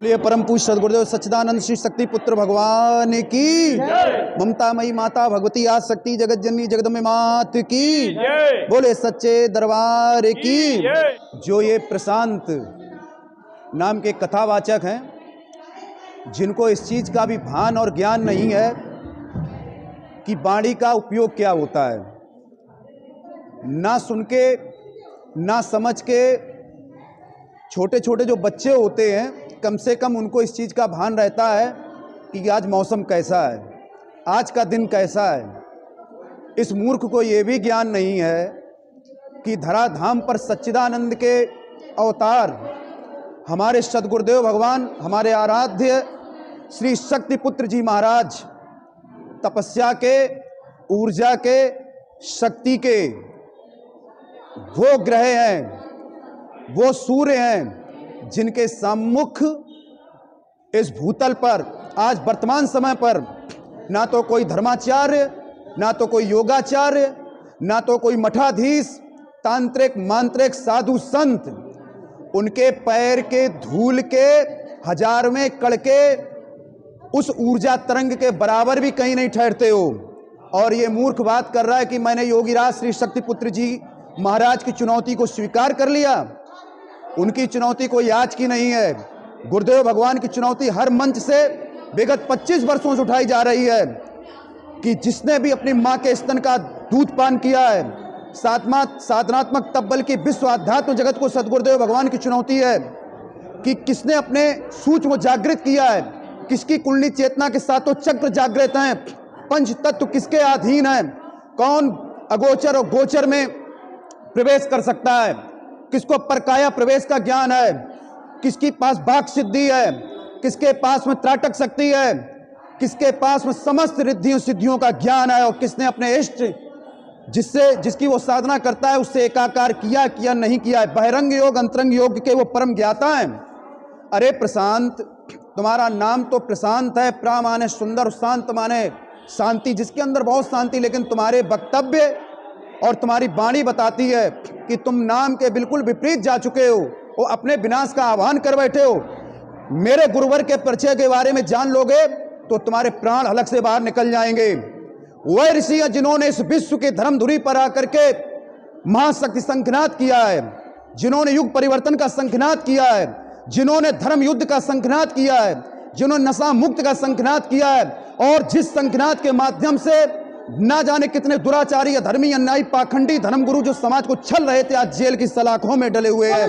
ये परम पूज्य सदगुरुदेव सच्चिदानंद श्री शक्ति पुत्र भगवान की ममतामयी माता भगवती आज शक्ति जगत जननी जगदम्बे मात की बोले सच्चे दरबार की। जो ये प्रशांत नाम के कथावाचक हैं, जिनको इस चीज का भी भान और ज्ञान नहीं है कि वाणी का उपयोग क्या होता है, ना सुन के ना समझ के छोटे छोटे जो बच्चे होते हैं, कम से कम उनको इस चीज़ का भान रहता है कि आज मौसम कैसा है, आज का दिन कैसा है। इस मूर्ख को ये भी ज्ञान नहीं है कि धराधाम पर सच्चिदानंद के अवतार हमारे सदगुरुदेव भगवान, हमारे आराध्य श्री शक्ति पुत्र जी महाराज तपस्या के, ऊर्जा के, शक्ति के वो ग्रह हैं, वो सूर्य हैं जिनके सम्मुख इस भूतल पर आज वर्तमान समय पर ना तो कोई धर्माचार्य, ना तो कोई योगाचार्य, ना तो कोई मठाधीश, तांत्रिक मांत्रिक साधु संत उनके पैर के धूल के हजारवें कण के उस ऊर्जा तरंग के बराबर भी कहीं नहीं ठहरते हो। और ये मूर्ख बात कर रहा है कि मैंने योगीराज श्री शक्ति पुत्र जी महाराज की चुनौती को स्वीकार कर लिया। उनकी चुनौती कोई आज की नहीं है। गुरुदेव भगवान की चुनौती हर मंच से विगत 25 वर्षों से उठाई जा रही है कि जिसने भी अपनी माँ के स्तन का दूध पान किया है, साधनात्मक तब्बल की विश्व आध्यात्म जगत को सदगुरुदेव भगवान की चुनौती है कि किसने अपने सूक्ष्म जागृत किया है, किसकी कुंडली चेतना के सातों चक्र जागृत हैं, पंच तत्व किसके अधीन है, कौन अगोचर और गोचर में प्रवेश कर सकता है, किसको परकाया प्रवेश का ज्ञान है, किसके पास वाक सिद्धि है, किसके पास में त्राटक शक्ति है, किसके पास में समस्त रिद्धियों सिद्धियों का ज्ञान है, और किसने अपने इष्ट जिसकी वो साधना करता है उससे एकाकार किया नहीं किया है। बहिरंग योग अंतरंग योग के वो परम ज्ञाता हैं। अरे प्रशांत, तुम्हारा नाम तो प्रशांत है, प्रा माने सुंदर, शांत माने शांति, जिसके अंदर बहुत शांति, लेकिन तुम्हारे वक्तव्य और तुम्हारी वाणी बताती है कि तुम नाम के बिल्कुल विपरीत जा चुके हो, वो अपने विनाश का आह्वान कर बैठे हो। मेरे गुरुवर के परिचय के बारे में जान लोगे तो तुम्हारे प्राण हलक से बाहर निकल जाएंगे। वह ऋषि हैं जिन्होंने इस विश्व के धर्म धुरी पर आकर के महाशक्ति शंखनाद किया है, जिन्होंने युग परिवर्तन का शंखनाद किया है, जिन्होंने धर्म युद्ध का शंखनाद किया है, जिन्होंने नशा मुक्त का शंखनाद किया है, और जिस शंखनाद के माध्यम से ना जाने कितने दुराचारी, अधर्मी, अन्यायी, पाखंडी धर्मगुरु जो समाज को छल रहे थे आज जेल की सलाखों में डले हुए हैं।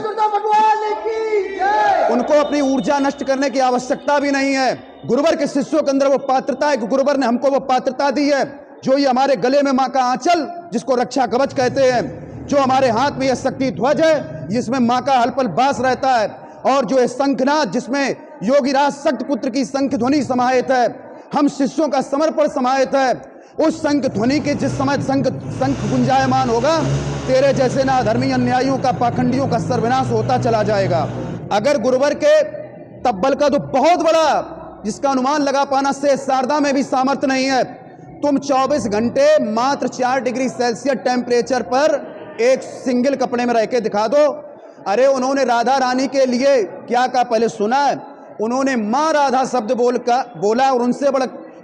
उनको अपनी ऊर्जा नष्ट करने की आवश्यकता भी नहीं है। गुरुवर के शिष्यों के अंदर वो पात्रता है कि गुरुवर ने हमको वो पात्रता दी है, जो ये हमारे गले में माँ का आंचल जिसको रक्षा कवच कहते हैं, जो हमारे हाथ में यह शक्ति ध्वज है जिसमें माँ का हलपल बास रहता है, और जो है शंखनाद जिसमें योगीराज शक्ति पुत्र की शंख ध्वनि समाहित है, हम शिष्यों का समर्पण समाहित है। उस शंख ध्वनि के जिस समय शंख गुंजायमान होगा, तेरे जैसे ना धर्मी अन्यायियों का, पाखंडियों का सर्वनाश होता चला जाएगा। अगर गुरुवर के तब्बल का तो बहुत बड़ा, जिसका अनुमान लगा पाना से शारदा में भी सामर्थ्य नहीं है, तुम 24 घंटे मात्र 4 डिग्री सेल्सियस टेम्परेचर पर एक सिंगल कपड़े में रह के दिखा दो। अरे उन्होंने राधा रानी के लिए क्या कहा पहले सुना है? उन्होंने माँ राधा शब्द बोला, और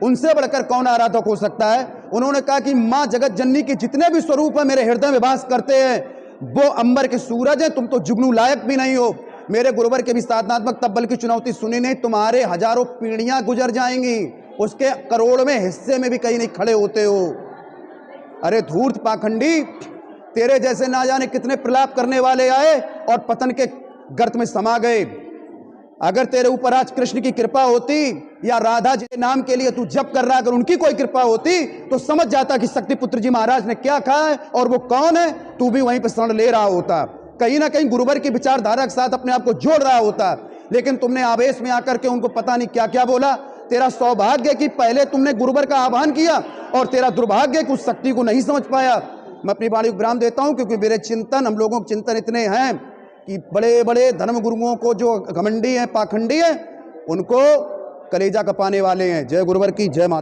उनसे बढ़कर कौन आराधक हो सकता है? उन्होंने कहा कि माँ जगत जननी के जितने भी स्वरूप है मेरे हृदय में वास करते हैं, वो अंबर के सूरज हैं, तुम तो जुगनू लायक भी नहीं हो। मेरे गुरुवर के भी साधनात्मक तब्बल की चुनौती सुनी नहीं, तुम्हारे हजारों पीढ़ियां गुजर जाएंगी, उसके करोड़वें हिस्से में भी कहीं नहीं खड़े होते हो। अरे धूर्त पाखंडी, तेरे जैसे ना जाने कितने प्रलाप करने वाले आए और पतन के गर्त में समा गए। अगर तेरे ऊपर आज कृष्ण की कृपा होती, या राधा जी के नाम के लिए तू जप कर रहा, अगर उनकी कोई कृपा होती तो समझ जाता कि शक्ति पुत्र जी महाराज ने क्या कहा है और वो कौन है, तू भी वहीं पर शरण ले रहा होता, कहीं ना कहीं गुरुवर की विचारधारा के साथ अपने आप को जोड़ रहा होता। लेकिन तुमने आवेश में आकर के उनको पता नहीं क्या क्या बोला। तेरा सौभाग्य कि पहले तुमने गुरुवर का आह्वान किया, और तेरा दुर्भाग्य कि उस शक्ति को नहीं समझ पाया। मैं अपनी वाणी को विराम देता हूं, क्योंकि मेरे चिंतन, हम लोगों के चिंतन इतने हैं कि बड़े बड़े धर्म गुरुओं को जो घमंडी हैं, पाखंडी हैं, उनको कलेजा कपाने वाले हैं। जय गुरुवर की जय माता।